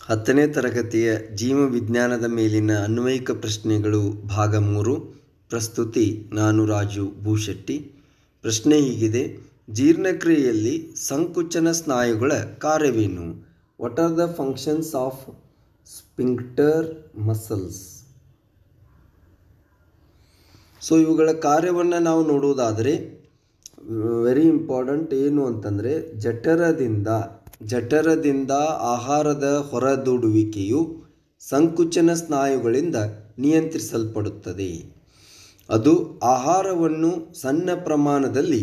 10ನೇ ತರಗತಿಯ ಜೀವವಿಜ್ಞಾನದ ಮೇಲಿನ ಅನ್ವಯಿಕ ಪ್ರಶ್ನೆಗಳು ಭಾಗ 3. ಪ್ರಸ್ತುತಿ ನಾನು ರಾಜು ಭೂಶೆಟ್ಟಿ. ಪ್ರಶ್ನೆ ಹೀಗಿದೆ: ಜೀರ್ಣಕ್ರಿಯೆಯಲ್ಲಿ ಸಂಕುಚನ ಸ್ನಾಯುಗಳ ಕಾರ್ಯವೇನು? What are the functions of sphincter muscles? So ಇವುಗಳ ಕಾರ್ಯವನ್ನು ನಾವು ನೋಡುವುದಾದರೆ ವೆರಿ ಇಂಪಾರ್ಟೆಂಟ್. ಏನು ಅಂತಂದರೆ ಜಠರದಿಂದ ಆಹಾರದ ಹೊರದೂಡುವಿಕೆಯು ಸಂಕುಚನ ಸ್ನಾಯುಗಳಿಂದ ನಿಯಂತ್ರಿಸಲ್ಪಡುತ್ತದೆ. ಅದು ಆಹಾರವನ್ನು ಸಣ್ಣ ಪ್ರಮಾಣದಲ್ಲಿ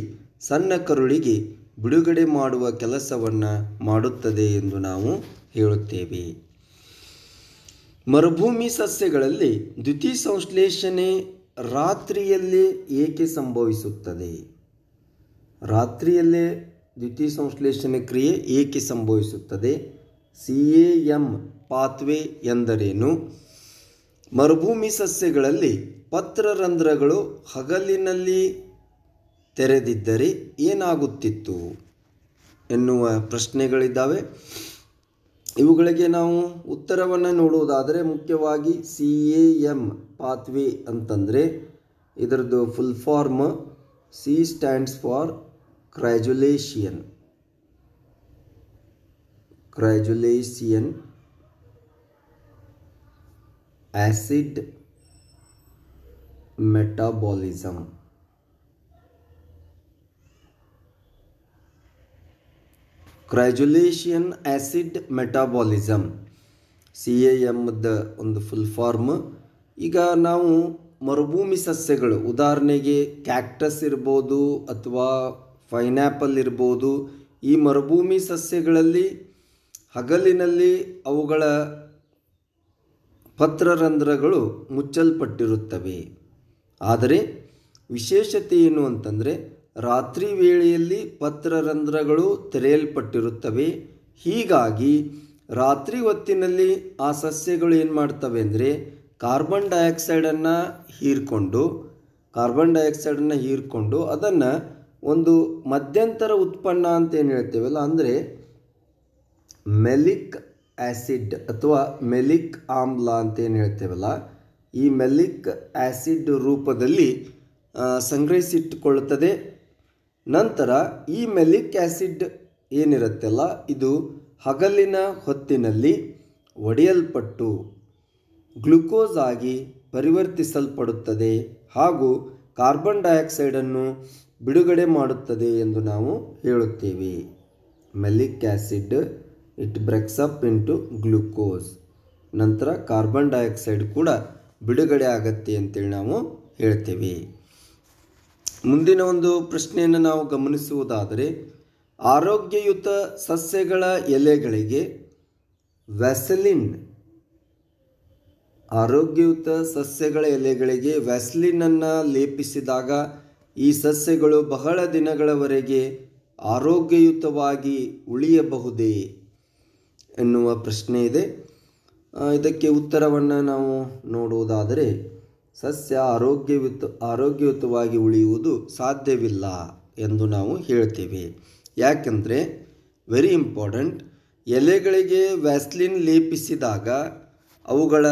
ಸಣ್ಣ ಕರುಳಿಗೆ ಬಿಡುಗಡೆ ಮಾಡುವ ಕೆಲಸವನ್ನು ಮಾಡುತ್ತದೆ ಎಂದು ನಾವು ಹೇಳುತ್ತೇವೆ. ಮರುಭೂಮಿ ಸಸ್ಯಗಳಲ್ಲಿ ದ್ಯುತಿಸಂಶ್ಲೇಷಣೆ ರಾತ್ರಿಯಲ್ಲೇ ಏಕೆ ಸಂಭವಿಸುತ್ತದೆ? ರಾತ್ರಿಯಲ್ಲೇ ದ್ಯುತಿಸಂಶ್ಲೇಷಣೆ ಕ್ರಿಯೆ ಏಕೆ ಸಂಭವಿಸುತ್ತದೆ? CAM ಪಾತ್ವೆ ಎಂದರೇನು? ಮರುಭೂಮಿ ಸಸ್ಯಗಳಲ್ಲಿ ಪತ್ರರಂಧ್ರಗಳು ಹಗಲಿನಲ್ಲಿ ತೆರೆದಿದ್ದರೆ ಏನಾಗುತ್ತಿತ್ತು ಎನ್ನುವ ಪ್ರಶ್ನೆಗಳಿದ್ದಾವೆ. ಇವುಗಳಿಗೆ ನಾವು ಉತ್ತರವನ್ನು ನೋಡುವುದಾದರೆ ಮುಖ್ಯವಾಗಿ CAM ಪಾತ್ವೆ ಅಂತಂದರೆ ಇದರದ್ದು full form C stands for crassulacean acid metabolism. Crassulacean acid metabolism CAMದ ಒಂದು ಫುಲ್ ಫಾರ್ಮ್. ಈಗ ನಾವು ಮರುಭೂಮಿ ಸಸ್ಯಗಳು, ಉದಾಹರಣೆಗೆ ಕ್ಯಾಕ್ಟಸ್ ಇರ್ಬೋದು ಅಥವಾ ಪೈನಾಪಲ್ ಇರ್ಬೋದು, ಈ ಮರುಭೂಮಿ ಸಸ್ಯಗಳಲ್ಲಿ ಹಗಲಿನಲ್ಲಿ ಅವುಗಳ ಪತ್ರರಂಧ್ರಗಳು ಮುಚ್ಚಲ್ಪಟ್ಟಿರುತ್ತವೆ. ಆದರೆ ವಿಶೇಷತೆ ಏನು ಅಂತಂದರೆ ರಾತ್ರಿ ವೇಳೆಯಲ್ಲಿ ಪತ್ರರಂಧ್ರಗಳು ತೆರೆಯಲ್ಪಟ್ಟಿರುತ್ತವೆ. ಹೀಗಾಗಿ ರಾತ್ರಿ ಹೊತ್ತಿನಲ್ಲಿ ಆ ಸಸ್ಯಗಳು ಏನು ಮಾಡ್ತವೆ ಅಂದರೆ ಕಾರ್ಬನ್ ಡೈಆಕ್ಸೈಡನ್ನು ಹೀರ್ಕೊಂಡು ಅದನ್ನು ಒಂದು ಮಧ್ಯಂತರ ಉತ್ಪನ್ನ ಅಂತ ಏನು ಹೇಳ್ತೇವಲ್ಲ, ಅಂದರೆ ಮೆಲಿಕ್ ಆ್ಯಸಿಡ್ ಅಥವಾ ಮೆಲಿಕ್ ಆಮ್ಲ ಅಂತ ಏನು ಹೇಳ್ತೇವಲ್ಲ, ಈ ಮೆಲಿಕ್ ಆ್ಯಸಿಡ್ ರೂಪದಲ್ಲಿ ಸಂಗ್ರಹಿಸಿಟ್ಟುಕೊಳ್ಳುತ್ತದೆ. ನಂತರ ಈ ಮೆಲಿಕ್ ಆ್ಯಸಿಡ್ ಏನಿರುತ್ತಲ್ಲ, ಇದು ಹಗಲಿನ ಹೊತ್ತಿನಲ್ಲಿ ಒಡೆಯಲ್ಪಟ್ಟು ಗ್ಲುಕೋಸ್ ಆಗಿ ಪರಿವರ್ತಿಸಲ್ಪಡುತ್ತದೆ ಹಾಗೂ ಕಾರ್ಬನ್ ಡೈಆಕ್ಸೈಡನ್ನು ಬಿಡುಗಡೆ ಮಾಡುತ್ತದೆ ಎಂದು ನಾವು ಹೇಳುತ್ತೇವೆ. Malic acid it breaks up into glucose. ನಂತರ ಕಾರ್ಬನ್ ಡೈಆಕ್ಸೈಡ್ ಕೂಡ ಬಿಡುಗಡೆ ಆಗತ್ತೆ ಅಂತೇಳಿ ನಾವು ಹೇಳ್ತೇವೆ. ಮುಂದಿನ ಒಂದು ಪ್ರಶ್ನೆಯನ್ನು ನಾವು ಗಮನಿಸುವುದಾದರೆ, ಆರೋಗ್ಯಯುತ ಸಸ್ಯಗಳ ಎಲೆಗಳಿಗೆ ವ್ಯಾಸಲಿನನ್ನು ಲೇಪಿಸಿದಾಗ ಈ ಸಸ್ಯಗಳು ಬಹಳ ದಿನಗಳವರೆಗೆ ಆರೋಗ್ಯಯುತವಾಗಿ ಉಳಿಯಬಹುದೇ ಎನ್ನುವ ಪ್ರಶ್ನೆ ಇದೆ. ಇದಕ್ಕೆ ಉತ್ತರವನ್ನು ನಾವು ನೋಡುವುದಾದರೆ ಸಸ್ಯ ಆರೋಗ್ಯಯುತವಾಗಿ ಉಳಿಯುವುದು ಸಾಧ್ಯವಿಲ್ಲ ಎಂದು ನಾವು ಹೇಳ್ತೇವೆ. ಯಾಕೆಂದರೆ ವೆರಿ ಇಂಪಾರ್ಟೆಂಟ್, ಎಲೆಗಳಿಗೆ ವ್ಯಾಸ್ಲಿನ್ ಲೇಪಿಸಿದಾಗ ಅವುಗಳ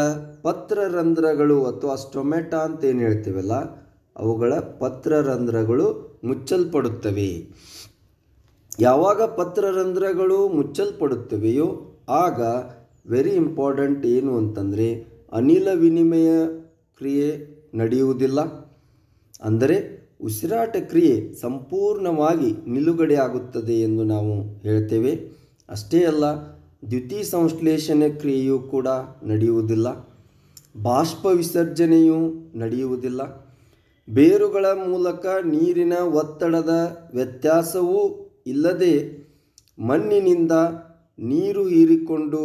ಪತ್ರರಂಧ್ರಗಳು ಅಥವಾ ಸ್ಟೊಮೆಟಾ ಅಂತ ಏನು ಹೇಳ್ತೀವಲ್ಲ, ಅವುಗಳ ಪತ್ರರಂಧ್ರಗಳು ಮುಚ್ಚಲ್ಪಡುತ್ತವೆ. ಯಾವಾಗ ಪತ್ರರಂಧ್ರಗಳು ಮುಚ್ಚಲ್ಪಡುತ್ತವೆಯೋ ಆಗ ವೆರಿ ಇಂಪಾರ್ಟೆಂಟ್ ಏನು ಅಂತಂದರೆ ಅನಿಲ ವಿನಿಮಯ ಕ್ರಿಯೆ ನಡೆಯುವುದಿಲ್ಲ. ಅಂದರೆ ಉಸಿರಾಟ ಕ್ರಿಯೆ ಸಂಪೂರ್ಣವಾಗಿ ನಿಲುಗಡೆಯಾಗುತ್ತದೆ ಎಂದು ನಾವು ಹೇಳ್ತೇವೆ. ಅಷ್ಟೇ ಅಲ್ಲ, ದ್ಯುತಿ ಸಂಶ್ಲೇಷಣೆ ಕ್ರಿಯೆಯೂ ಕೂಡ ನಡೆಯುವುದಿಲ್ಲ. ಬಾಷ್ಪ ವಿಸರ್ಜನೆಯೂ ನಡೆಯುವುದಿಲ್ಲ. ಬೇರುಗಳ ಮೂಲಕ ನೀರಿನ ಒತ್ತಡದ ವ್ಯತ್ಯಾಸವೂ ಇಲ್ಲದೆ ಮಣ್ಣಿನಿಂದ ನೀರು ಹೀರಿಕೊಂಡು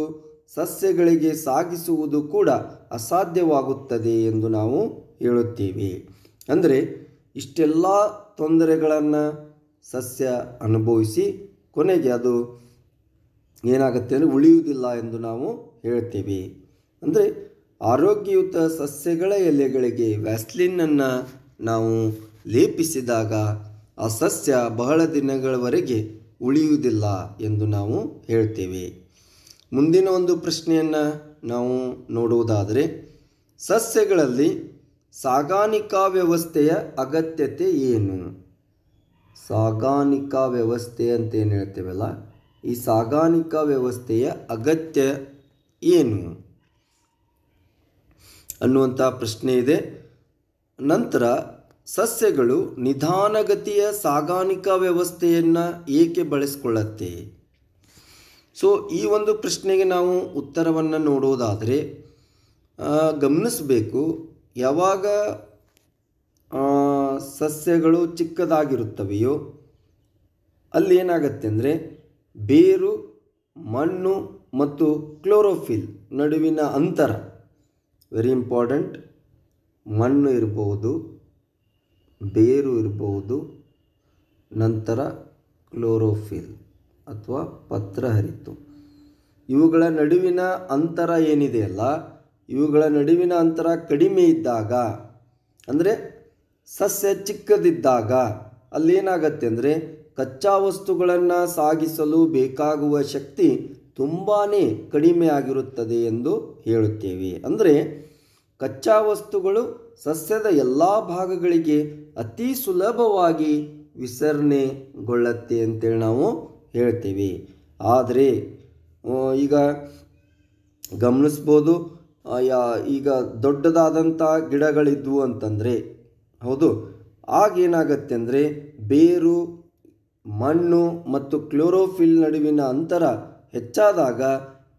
ಸಸ್ಯಗಳಿಗೆ ಸಾಗಿಸುವುದು ಕೂಡ ಅಸಾಧ್ಯವಾಗುತ್ತದೆ ಎಂದು ನಾವು ಹೇಳುತ್ತೇವೆ. ಅಂದರೆ ಇಷ್ಟೆಲ್ಲ ತೊಂದರೆಗಳನ್ನು ಸಸ್ಯ ಅನುಭವಿಸಿ ಕೊನೆಗೆ ಅದು ಏನಾಗುತ್ತೆ ಅಂದರೆ ಉಳಿಯುವುದಿಲ್ಲ ಎಂದು ನಾವು ಹೇಳ್ತೇವೆ. ಅಂದರೆ ಆರೋಗ್ಯಯುತ ಸಸ್ಯಗಳ ಎಲೆಗಳಿಗೆ ವ್ಯಾಸ್ಲಿನನ್ನು ನಾವು ಲೇಪಿಸಿದಾಗ ಆ ಸಸ್ಯ ಬಹಳ ದಿನಗಳವರೆಗೆ ಉಳಿಯುವುದಿಲ್ಲ ಎಂದು ನಾವು ಹೇಳ್ತೇವೆ. ಮುಂದಿನ ಒಂದು ಪ್ರಶ್ನೆಯನ್ನು ನಾವು ನೋಡುವುದಾದರೆ, ಸಸ್ಯಗಳಲ್ಲಿ ಸಾಗಾಣಿಕಾ ವ್ಯವಸ್ಥೆಯ ಅಗತ್ಯತೆ ಏನು? ಸಾಗಾಣಿಕಾ ವ್ಯವಸ್ಥೆ ಅಂತ ಏನು ಹೇಳ್ತೇವಲ್ಲ, ಈ ಸಾಗಾಣಿಕಾ ವ್ಯವಸ್ಥೆಯ ಅಗತ್ಯ ಏನು ಅನ್ನುವಂಥ ಪ್ರಶ್ನೆ ಇದೆ. ನಂತರ ಸಸ್ಯಗಳು ನಿಧಾನಗತಿಯ ಸಾಗಾಣಿಕಾ ವ್ಯವಸ್ಥೆಯನ್ನು ಏಕೆ ಬಳಸಿಕೊಳ್ಳುತ್ತೆ? ಸೊ ಈ ಒಂದು ಪ್ರಶ್ನೆಗೆ ನಾವು ಉತ್ತರವನ್ನು ನೋಡುವುದಾದರೆ ಗಮನಿಸಬೇಕು, ಯಾವಾಗ ಸಸ್ಯಗಳು ಚಿಕ್ಕದಾಗಿರುತ್ತವೆಯೋ ಅಲ್ಲಿ ಏನಾಗುತ್ತೆ ಅಂದರೆ ಬೇರು, ಮಣ್ಣು ಮತ್ತು ಕ್ಲೋರೋಫಿಲ್ ನಡುವಿನ ಅಂತರ ವೆರಿ ಇಂಪಾರ್ಟೆಂಟ್. ಮಣ್ಣು ಇರಬಹುದು, ಬೇರು ಇರಬಹುದು, ನಂತರ ಕ್ಲೋರೋಫಿಲ್ ಅಥವಾ ಪತ್ರಹರಿತು, ಇವುಗಳ ನಡುವಿನ ಅಂತರ ಏನಿದೆಯಲ್ಲ, ಇವುಗಳ ನಡುವಿನ ಅಂತರ ಕಡಿಮೆ ಇದ್ದಾಗ, ಅಂದರೆ ಸಸ್ಯ ಚಿಕ್ಕದಿದ್ದಾಗ ಅಲ್ಲೇನಾಗತ್ತೆ ಅಂದರೆ ಕಚ್ಚಾ ವಸ್ತುಗಳನ್ನು ಸಾಗಿಸಲು ಬೇಕಾಗುವ ಶಕ್ತಿ ತುಂಬಾ ಕಡಿಮೆ ಆಗಿರುತ್ತದೆ ಎಂದು ಹೇಳುತ್ತೇವೆ. ಅಂದರೆ ಕಚ್ಚಾ ವಸ್ತುಗಳು ಸಸ್ಯದ ಎಲ್ಲ ಭಾಗಗಳಿಗೆ ಅತಿ ಸುಲಭವಾಗಿ ವಿಸರಣೆಗೊಳ್ಳುತ್ತೆ ಅಂತೇಳಿ ನಾವು ಹೇಳ್ತೇವೆ. ಆದರೆ ಈಗ ಗಮನಿಸ್ಬೋದು, ಈಗ ದೊಡ್ಡದಾದಂಥ ಗಿಡಗಳಿದ್ವು ಅಂತಂದರೆ, ಹೌದು, ಆಗೇನಾಗತ್ತೆ ಅಂದರೆ ಬೇರು, ಮಣ್ಣು ಮತ್ತು ಕ್ಲೋರೋಫಿಲ್ ನಡುವಿನ ಅಂತರ ಹೆಚ್ಚಾದಾಗ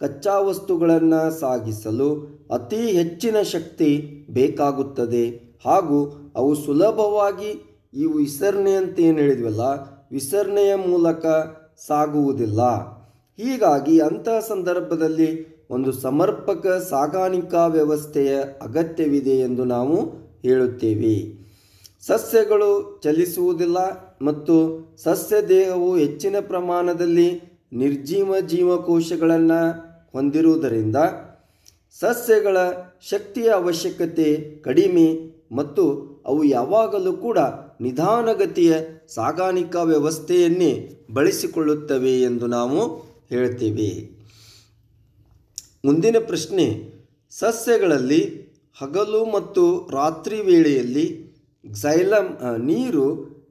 ಕಚ್ಚಾ ವಸ್ತುಗಳನ್ನು ಸಾಗಿಸಲು ಅತಿ ಹೆಚ್ಚಿನ ಶಕ್ತಿ ಬೇಕಾಗುತ್ತದೆ ಹಾಗೂ ಅವು ಸುಲಭವಾಗಿ ಈ ವಿಸರಣೆ ಅಂತ ಏನು ಹೇಳಿದ್ವಲ್ಲ, ವಿಸರಣೆಯ ಮೂಲಕ ಸಾಗುವುದಿಲ್ಲ. ಹೀಗಾಗಿ ಅಂತಹ ಸಂದರ್ಭದಲ್ಲಿ ಒಂದು ಸಮರ್ಪಕ ಸಾಗಾಣಿಕಾ ವ್ಯವಸ್ಥೆಯ ಅಗತ್ಯವಿದೆ ಎಂದು ನಾವು ಹೇಳುತ್ತೇವೆ. ಸಸ್ಯಗಳು ಚಲಿಸುವುದಿಲ್ಲ ಮತ್ತು ಸಸ್ಯ ದೇಹವು ಹೆಚ್ಚಿನ ಪ್ರಮಾಣದಲ್ಲಿ ನಿರ್ಜೀವ ಜೀವಕೋಶಗಳನ್ನು ಹೊಂದಿರುವುದರಿಂದ ಸಸ್ಯಗಳ ಶಕ್ತಿಯ ಅವಶ್ಯಕತೆ ಕಡಿಮೆ ಮತ್ತು ಅವು ಯಾವಾಗಲೂ ಕೂಡ ನಿಧಾನಗತಿಯ ಸಾಗಾಣಿಕಾ ವ್ಯವಸ್ಥೆಯನ್ನೇ ಬಳಸಿಕೊಳ್ಳುತ್ತವೆ ಎಂದು ನಾವು ಹೇಳ್ತೇವೆ. ಮುಂದಿನ ಪ್ರಶ್ನೆ, ಸಸ್ಯಗಳಲ್ಲಿ ಹಗಲು ಮತ್ತು ರಾತ್ರಿ ವೇಳೆಯಲ್ಲಿ ನೀರು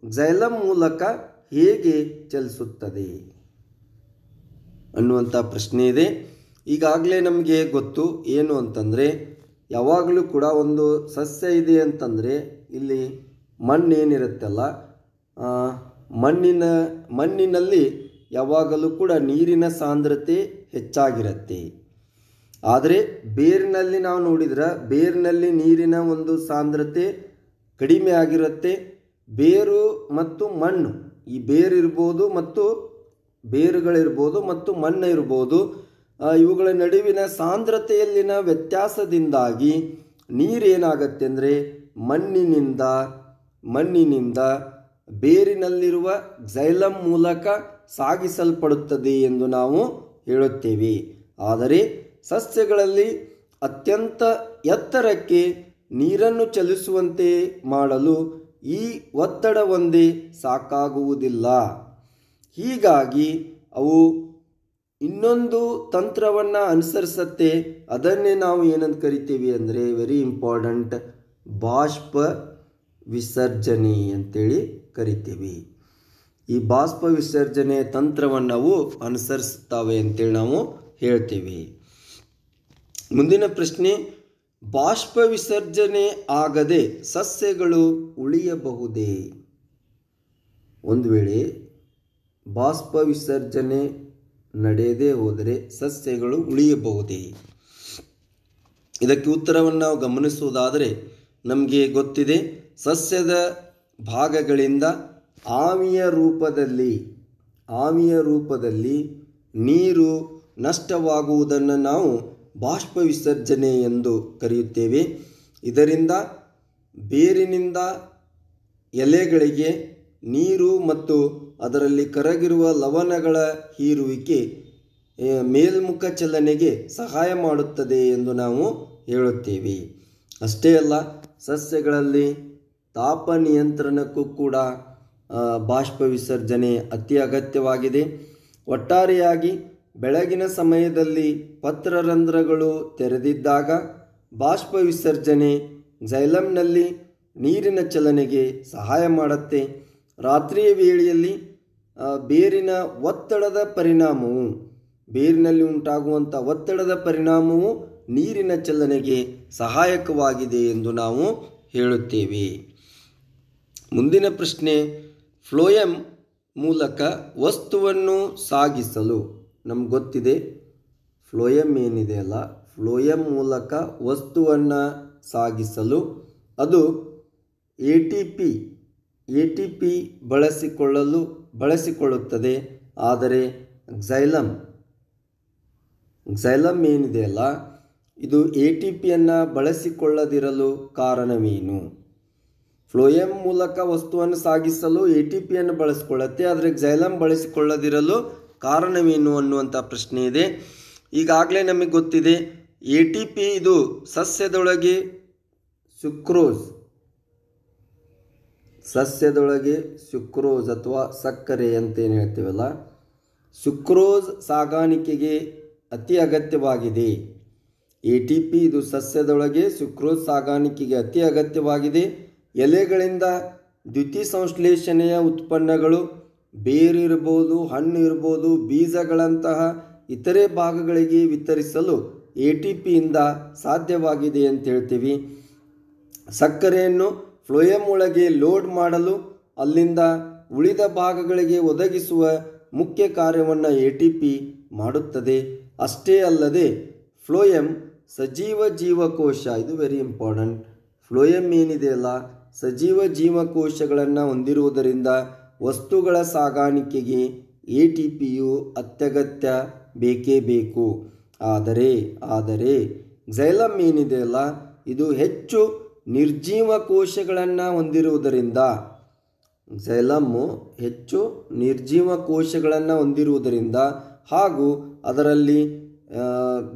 ಕ್ಸೈಲಮ್ ಮೂಲಕ ಹೇಗೆ ಚಲಿಸುತ್ತದೆ ಅನ್ನುವಂಥ ಪ್ರಶ್ನೆ ಇದೆ. ಈಗಾಗಲೇ ನಮಗೆ ಗೊತ್ತು ಏನು ಅಂತಂದರೆ, ಯಾವಾಗಲೂ ಕೂಡ ಒಂದು ಸಸ್ಯ ಇದೆ ಅಂತಂದರೆ ಇಲ್ಲಿ ಮಣ್ಣೇನಿರುತ್ತಲ್ಲ, ಮಣ್ಣಿನಲ್ಲಿ ಯಾವಾಗಲೂ ಕೂಡ ನೀರಿನ ಸಾಂದ್ರತೆ ಹೆಚ್ಚಾಗಿರುತ್ತೆ. ಆದರೆ ಬೇರಿನಲ್ಲಿ ನಾವು ನೋಡಿದ್ರೆ ಬೇರಿನಲ್ಲಿ ನೀರಿನ ಒಂದು ಸಾಂದ್ರತೆ ಕಡಿಮೆ ಆಗಿರುತ್ತೆ. ಬೇರು ಮತ್ತು ಮಣ್ಣು, ಈ ಬೇರಿರ್ಬೋದು ಮತ್ತು ಬೇರುಗಳಿರ್ಬೋದು ಮತ್ತು ಮಣ್ಣು ಇರ್ಬೋದು, ಇವುಗಳ ನಡುವಿನ ಸಾಂದ್ರತೆಯಲ್ಲಿನ ವ್ಯತ್ಯಾಸದಿಂದಾಗಿ ನೀರೇನಾಗತ್ತೆ ಅಂದರೆ ಮಣ್ಣಿನಿಂದ ಬೇರಿನಲ್ಲಿರುವ ಕ್ಸೈಲಮ್ ಮೂಲಕ ಸಾಗಿಸಲ್ಪಡುತ್ತದೆ ಎಂದು ನಾವು ಹೇಳುತ್ತೇವೆ. ಆದರೆ ಸಸ್ಯಗಳಲ್ಲಿ ಅತ್ಯಂತ ಎತ್ತರಕ್ಕೆ ನೀರನ್ನು ಚಲಿಸುವಂತೆ ಮಾಡಲು ಈ ಒತ್ತಡ ಒಂದೇ ಸಾಕಾಗುವುದಿಲ್ಲ. ಹೀಗಾಗಿ ಅವು ಇನ್ನೊಂದು ತಂತ್ರವನ್ನು ಅನುಸರಿಸುತ್ತೆ. ಅದನ್ನೇ ನಾವು ಏನಂತ ಕರಿತೀವಿ ಅಂದರೆ ವೆರಿ ಇಂಪಾರ್ಟೆಂಟ್, ಬಾಷ್ಪ ವಿಸರ್ಜನೆ ಅಂತೇಳಿ ಕರಿತೀವಿ. ಈ ಬಾಷ್ಪ ವಿಸರ್ಜನೆ ತಂತ್ರವನ್ನು ಅವು ಅನುಸರಿಸುತ್ತವೆ ಅಂತೇಳಿ ನಾವು ಹೇಳ್ತೀವಿ. ಮುಂದಿನ ಪ್ರಶ್ನೆ, ಬಾಷ್ಪ ವಿಸರ್ಜನೆ ಆಗದೆ ಸಸ್ಯಗಳು ಉಳಿಯಬಹುದೇ? ಒಂದು ವೇಳೆ ಬಾಷ್ಪ ವಿಸರ್ಜನೆ ನಡೆಯದೇ ಹೋದರೆ ಸಸ್ಯಗಳು ಉಳಿಯಬಹುದೇ? ಇದಕ್ಕೆ ಉತ್ತರವನ್ನು ನಾವು ಗಮನಿಸುವುದಾದರೆ ನಮಗೆ ಗೊತ್ತಿದೆ, ಸಸ್ಯದ ಭಾಗಗಳಿಂದ ಆವಿಯ ರೂಪದಲ್ಲಿ ನೀರು ನಷ್ಟವಾಗುವುದನ್ನು ನಾವು ಬಾಷ್ಪ ವಿಸರ್ಜನೆ ಎಂದು ಕರೆಯುತ್ತೇವೆ. ಇದರಿಂದ ಬೇರಿನಿಂದ ಎಲೆಗಳಿಗೆ ನೀರು ಮತ್ತು ಅದರಲ್ಲಿ ಕರಗಿರುವ ಲವಣಗಳ ಹೀರುವಿಕೆ ಮೇಲ್ಮುಖ ಚಲನೆಗೆ ಸಹಾಯ ಮಾಡುತ್ತದೆ ಎಂದು ನಾವು ಹೇಳುತ್ತೇವೆ. ಅಷ್ಟೇ ಅಲ್ಲ, ಸಸ್ಯಗಳಲ್ಲಿ ತಾಪ ನಿಯಂತ್ರಣಕ್ಕೂ ಕೂಡ ಬಾಷ್ಪ ವಿಸರ್ಜನೆ ಅತಿ ಅಗತ್ಯವಾಗಿದೆ. ಒಟ್ಟಾರೆಯಾಗಿ ಬೆಳಗಿನ ಸಮಯದಲ್ಲಿ ಪತ್ರರಂಧ್ರಗಳು ತೆರೆದಿದ್ದಾಗ ಬಾಷ್ಪ ವಿಸರ್ಜನೆ ಜೈಲಮ್ನಲ್ಲಿ ನೀರಿನ ಚಲನೆಗೆ ಸಹಾಯ ಮಾಡುತ್ತೆ. ರಾತ್ರಿಯ ವೇಳೆಯಲ್ಲಿ ಬೇರಿನ ಒತ್ತಡದ ಪರಿಣಾಮವು ಬೇರಿನಲ್ಲಿ ಉಂಟಾಗುವಂಥ ಒತ್ತಡದ ಪರಿಣಾಮವು ನೀರಿನ ಚಲನೆಗೆ ಸಹಾಯಕವಾಗಿದೆ ಎಂದು ನಾವು ಹೇಳುತ್ತೇವೆ. ಮುಂದಿನ ಪ್ರಶ್ನೆ, ಫ್ಲೋಯಂ ಮೂಲಕ ವಸ್ತುವನ್ನು ಸಾಗಿಸಲು, ನಮ್ಗೆ ಗೊತ್ತಿದೆ ಫ್ಲೋಯಂ ಏನಿದೆ ಅಲ್ಲ, ಫ್ಲೋಯಂ ಮೂಲಕ ವಸ್ತುವನ್ನು ಸಾಗಿಸಲು ಅದು ಎ ಟಿ ಪಿ ಬಳಸಿಕೊಳ್ಳುತ್ತದೆ. ಆದರೆ ಕ್ಸೈಲಮ್ ಏನಿದೆಯಲ್ಲ ಇದು ಎ ಟಿ ಪಿಯನ್ನು ಬಳಸಿಕೊಳ್ಳದಿರಲು ಕಾರಣವೇನು? ಫ್ಲೋಯಂ ಮೂಲಕ ವಸ್ತುವನ್ನು ಸಾಗಿಸಲು ಎ ಟಿ ಪಿಯನ್ನು ಬಳಸಿಕೊಳ್ಳುತ್ತೆ, ಆದರೆ ಕ್ಸೈಲಮ್ ಬಳಸಿಕೊಳ್ಳದಿರಲು ಕಾರಣವೇನು ಅನ್ನುವಂಥ ಪ್ರಶ್ನೆ ಇದೆ. ಈಗಾಗಲೇ ನಮಗೆ ಗೊತ್ತಿದೆ ಎ ಟಿ ಪಿ ಇದು ಸಸ್ಯದೊಳಗೆ ಸುಕ್ರೋಸ್ ಅಥವಾ ಸಕ್ಕರೆ ಅಂತೇನು ಹೇಳ್ತೀವಲ್ಲ, ಸುಕ್ರೋಸ್ ಸಾಗಾಣಿಕೆಗೆ ಅತಿ ಅಗತ್ಯವಾಗಿದೆ. ಎ ಟಿ ಪಿ ಇದು ಸಸ್ಯದೊಳಗೆ ಸುಕ್ರೋಸ್ ಸಾಗಾಣಿಕೆಗೆ ಅತಿ ಅಗತ್ಯವಾಗಿದೆ. ಎಲೆಗಳಿಂದ ದ್ಯುತಿ ಸಂಶ್ಲೇಷಣೆಯ ಉತ್ಪನ್ನಗಳು ಬೇರಿರ್ಬೋದು, ಹಣ್ಣು ಇರ್ಬೋದು, ಬೀಜಗಳಂತಹ ಇತರೆ ಭಾಗಗಳಿಗೆ ವಿತರಿಸಲು ಎ ಟಿ ಪಿಯಿಂದ ಸಾಧ್ಯವಾಗಿದೆ ಅಂತ ಹೇಳ್ತೀವಿ. ಸಕ್ಕರೆಯನ್ನು ಫ್ಲೋಯಂ ಒಳಗೆ ಲೋಡ್ ಮಾಡಲು ಅಲ್ಲಿಂದ ಉಳಿದ ಭಾಗಗಳಿಗೆ ಒದಗಿಸುವ ಮುಖ್ಯ ಕಾರ್ಯವನ್ನು ಎ ಟಿ ಪಿ ಮಾಡುತ್ತದೆ. ಅಷ್ಟೇ ಅಲ್ಲದೆ ಫ್ಲೋಯಂ ಸಜೀವ ಜೀವಕೋಶ, ಇದು ವೆರಿ ಇಂಪಾರ್ಟೆಂಟ್. ಫ್ಲೋಯಂ ಏನಿದೆಯಲ್ಲ ಸಜೀವ ಜೀವಕೋಶಗಳನ್ನು ಹೊಂದಿರುವುದರಿಂದ ವಸ್ತುಗಳ ಸಾಗಾಣಿಕೆಗೆ ಎ ಟಿ ಪಿಯು ಅತ್ಯಗತ್ಯ ಬೇಕೇ ಬೇಕು. ಆದರೆ ಕ್ಸೈಲಮ್ ಏನಿದೆಯಲ್ಲ ಇದು ಹೆಚ್ಚು ನಿರ್ಜೀವ ಕೋಶಗಳನ್ನು ಹೊಂದಿರುವುದರಿಂದ, ಕ್ಸೈಲಮ್ಮು ಹೆಚ್ಚು ನಿರ್ಜೀವ ಕೋಶಗಳನ್ನು ಹೊಂದಿರುವುದರಿಂದ ಹಾಗೂ ಅದರಲ್ಲಿ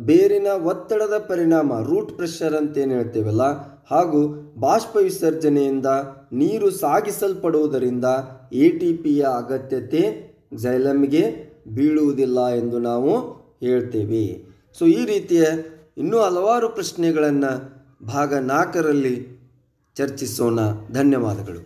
ಬೇರಿನ ಒತ್ತಡದ ಪರಿಣಾಮ ರೂಟ್ ಪ್ರೆಷರ್ ಅಂತೇನು ಹೇಳ್ತೇವಲ್ಲ ಹಾಗೂ ಬಾಷ್ಪ ವಿಸರ್ಜನೆಯಿಂದ ನೀರು ಸಾಗಿಸಲ್ಪಡುವುದರಿಂದ ಎ ಟಿ ಪಿಯ ಅಗತ್ಯತೆ ಕ್ಸೈಲಮ್ಗೆ ಬೀಳುವುದಿಲ್ಲ ಎಂದು ನಾವು ಹೇಳ್ತೇವೆ. ಸೊ ಈ ರೀತಿಯ ಇನ್ನೂ ಹಲವಾರು ಪ್ರಶ್ನೆಗಳನ್ನು ಭಾಗ 4ರಲ್ಲಿ ಚರ್ಚಿಸೋಣ. ಧನ್ಯವಾದಗಳು.